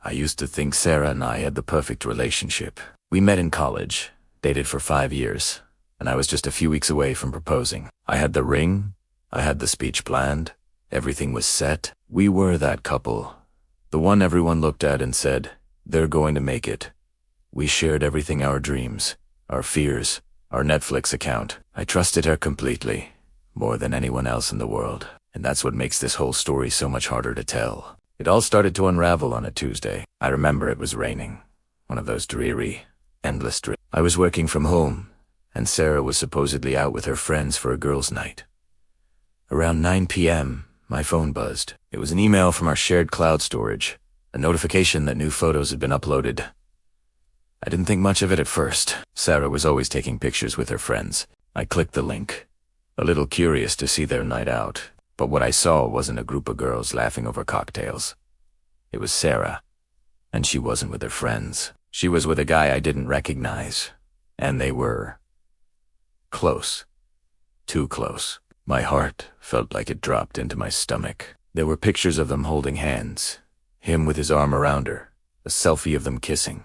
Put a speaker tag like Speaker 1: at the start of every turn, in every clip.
Speaker 1: I used to think Sarah and I had the perfect relationship. We met in college, dated for 5 years, and I was just a few weeks away from proposing. I had the ring, I had the speech planned, everything was set. We were that couple, the one everyone looked at and said, they're going to make it. We shared everything, our dreams, our fears, our Netflix account. I trusted her completely, more than anyone else in the world. And that's what makes this whole story so much harder to tell. It all started to unravel on a Tuesday. I remember it was raining. One of those dreary, endless days. I was working from home, and Sarah was supposedly out with her friends for a girls' night. Around 9 p.m., my phone buzzed. It was an email from our shared cloud storage, a notification that new photos had been uploaded. I didn't think much of it at first. Sarah was always taking pictures with her friends. I clicked the link, a little curious to see their night out. But what I saw wasn't a group of girls laughing over cocktails. It was Sarah, and she wasn't with her friends. She was with a guy I didn't recognize, and they were close. Too close. My heart felt like it dropped into my stomach. There were pictures of them holding hands, him with his arm around her, a selfie of them kissing.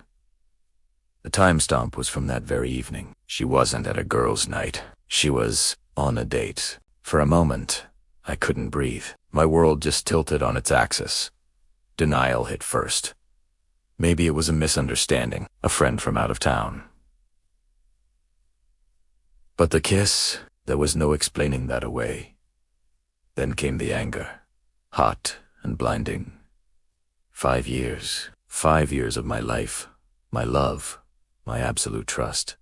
Speaker 1: The timestamp was from that very evening. She wasn't at a girls' night. She was on a date. For a moment, I couldn't breathe. My world just tilted on its axis. Denial hit first. Maybe it was a misunderstanding, a friend from out of town. But the kiss, there was no explaining that away. Then came the anger, hot and blinding. 5 years. 5 years of my life, my love, my absolute trust.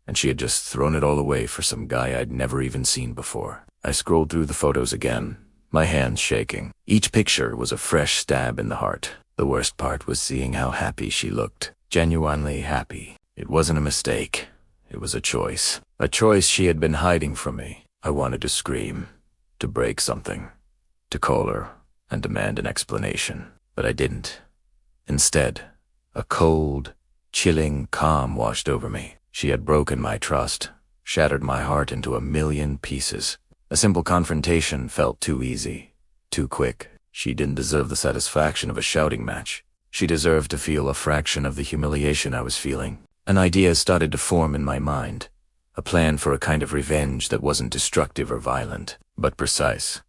Speaker 1: And she had just thrown it all away for some guy I'd never even seen before. I scrolled through the photos again, my hands shaking. Each picture was a fresh stab in the heart. The worst part was seeing how happy she looked. Genuinely happy. It wasn't a mistake. It was a choice. A choice she had been hiding from me. I wanted to scream, to break something, to call her and demand an explanation. But I didn't. Instead, a cold, chilling calm washed over me. She had broken my trust, shattered my heart into a million pieces. A simple confrontation felt too easy, too quick. She didn't deserve the satisfaction of a shouting match. She deserved to feel a fraction of the humiliation I was feeling. An idea started to form in my mind, a plan for a kind of revenge that wasn't destructive or violent, but precise,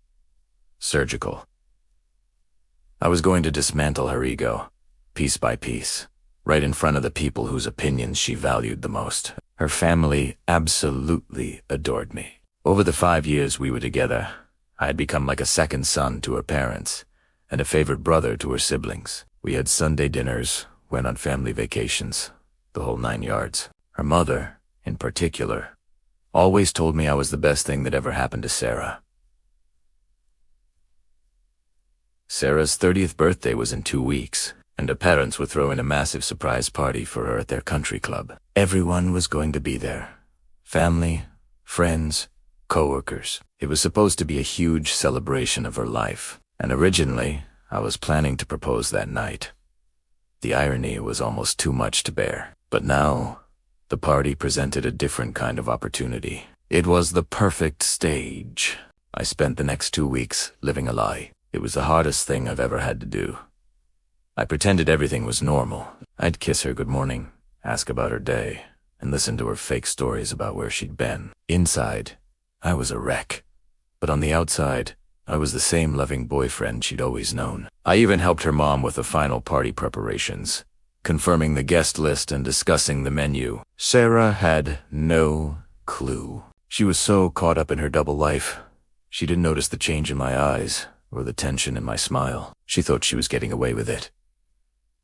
Speaker 1: surgical. I was going to dismantle her ego, piece by piece, right in front of the people whose opinions she valued the most. Her family absolutely adored me. Over the 5 years we were together, I had become like a second son to her parents, and a favorite brother to her siblings. We had Sunday dinners, went on family vacations, the whole 9 yards. Her mother, in particular, always told me I was the best thing that ever happened to Sarah. Sarah's 30th birthday was in 2 weeks, and her parents were throwing a massive surprise party for her at their country club. Everyone was going to be there. Family, friends, coworkers. It was supposed to be a huge celebration of her life, and originally, I was planning to propose that night. The irony was almost too much to bear. But now, the party presented a different kind of opportunity. It was the perfect stage. I spent the next 2 weeks living a lie. It was the hardest thing I've ever had to do. I pretended everything was normal. I'd kiss her good morning, ask about her day, and listen to her fake stories about where she'd been. Inside, I was a wreck. But on the outside, I was the same loving boyfriend she'd always known. I even helped her mom with the final party preparations, confirming the guest list and discussing the menu. Sarah had no clue. She was so caught up in her double life, she didn't notice the change in my eyes or the tension in my smile. She thought she was getting away with it.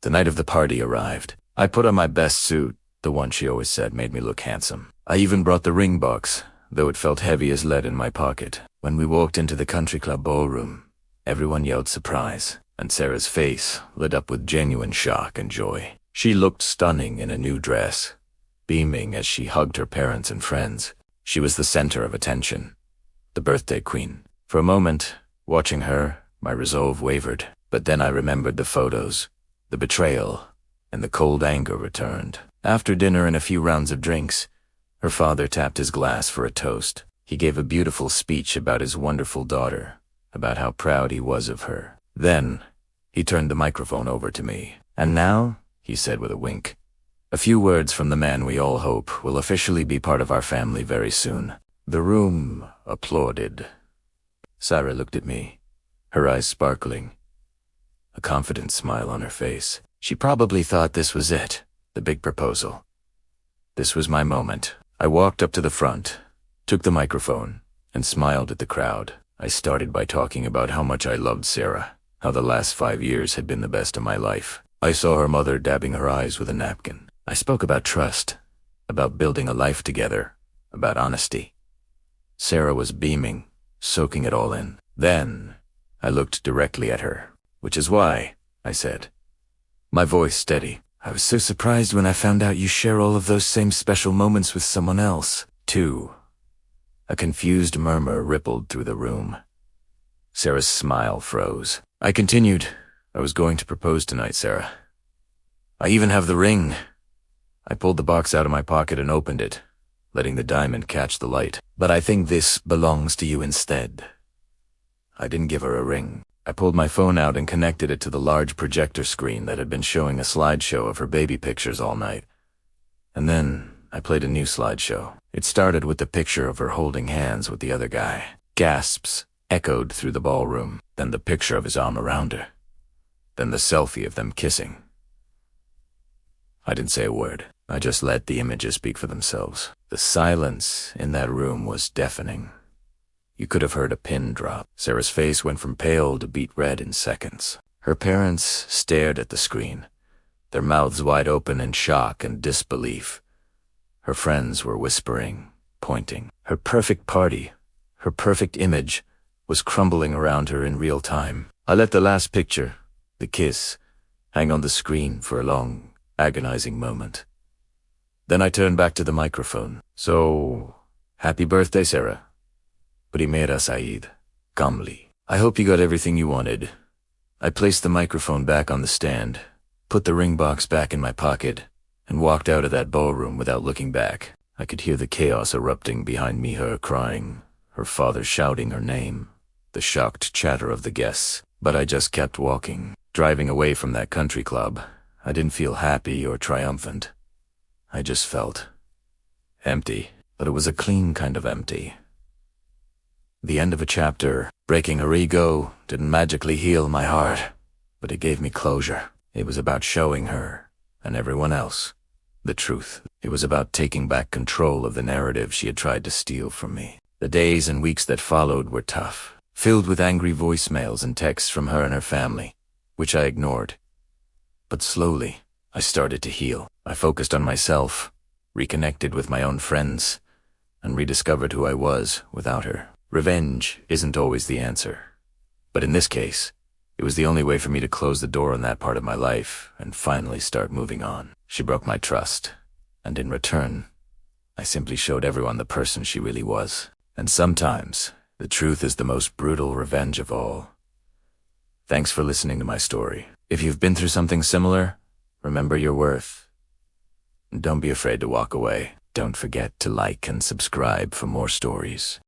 Speaker 1: The night of the party arrived. I put on my best suit, the one she always said made me look handsome. I even brought the ring box, though it felt heavy as lead in my pocket. When we walked into the country club ballroom, everyone yelled surprise, and Sarah's face lit up with genuine shock and joy. She looked stunning in a new dress, beaming as she hugged her parents and friends. She was the center of attention, the birthday queen. For a moment, watching her, my resolve wavered, but then I remembered the photos, the betrayal, and the cold anger returned. After dinner and a few rounds of drinks, her father tapped his glass for a toast. He gave a beautiful speech about his wonderful daughter, about how proud he was of her. Then, he turned the microphone over to me. And now, he said with a wink, a few words from the man we all hope will officially be part of our family very soon. The room applauded. Sarah looked at me, her eyes sparkling, a confident smile on her face. She probably thought this was it, the big proposal. This was my moment. I walked up to the front, took the microphone, and smiled at the crowd. I started by talking about how much I loved Sarah, how the last 5 years had been the best of my life. I saw her mother dabbing her eyes with a napkin. I spoke about trust, about building a life together, about honesty. Sarah was beaming, soaking it all in. Then, I looked directly at her, which is why, I said, my voice steady. I was so surprised when I found out you share all of those same special moments with someone else, too. A confused murmur rippled through the room. Sarah's smile froze. I continued. I was going to propose tonight, Sarah. I even have the ring. I pulled the box out of my pocket and opened it, letting the diamond catch the light. But I think this belongs to you instead. I didn't give her a ring. I pulled my phone out and connected it to the large projector screen that had been showing a slideshow of her baby pictures all night. And then I played a new slideshow. It started with the picture of her holding hands with the other guy. Gasps echoed through the ballroom, then the picture of his arm around her, then the selfie of them kissing. I didn't say a word. I just let the images speak for themselves. The silence in that room was deafening. You could have heard a pin drop. Sarah's face went from pale to beet red in seconds. Her parents stared at the screen, their mouths wide open in shock and disbelief. Her friends were whispering, pointing. Her perfect party, her perfect image, was crumbling around her in real time. I let the last picture, the kiss, hang on the screen for a long, agonizing moment. Then I turned back to the microphone. So, happy birthday, Sarah. Primera Said, calmly. I hope you got everything you wanted. I placed the microphone back on the stand, put the ring box back in my pocket, and walked out of that ballroom without looking back. I could hear the chaos erupting behind me, her crying, her father shouting her name, the shocked chatter of the guests. But I just kept walking. Driving away from that country club, I didn't feel happy or triumphant. I just felt empty, but it was a clean kind of empty. The end of a chapter, breaking her ego, didn't magically heal my heart, but it gave me closure. It was about showing her, and everyone else, the truth. It was about taking back control of the narrative she had tried to steal from me. The days and weeks that followed were tough, filled with angry voicemails and texts from her and her family, which I ignored. But slowly, I started to heal. I focused on myself, reconnected with my own friends, and rediscovered who I was without her. Revenge isn't always the answer, but in this case, it was the only way for me to close the door on that part of my life and finally start moving on. She broke my trust, and in return, I simply showed everyone the person she really was. And sometimes, the truth is the most brutal revenge of all. Thanks for listening to my story. If you've been through something similar, remember your worth. Don't be afraid to walk away. Don't forget to like and subscribe for more stories.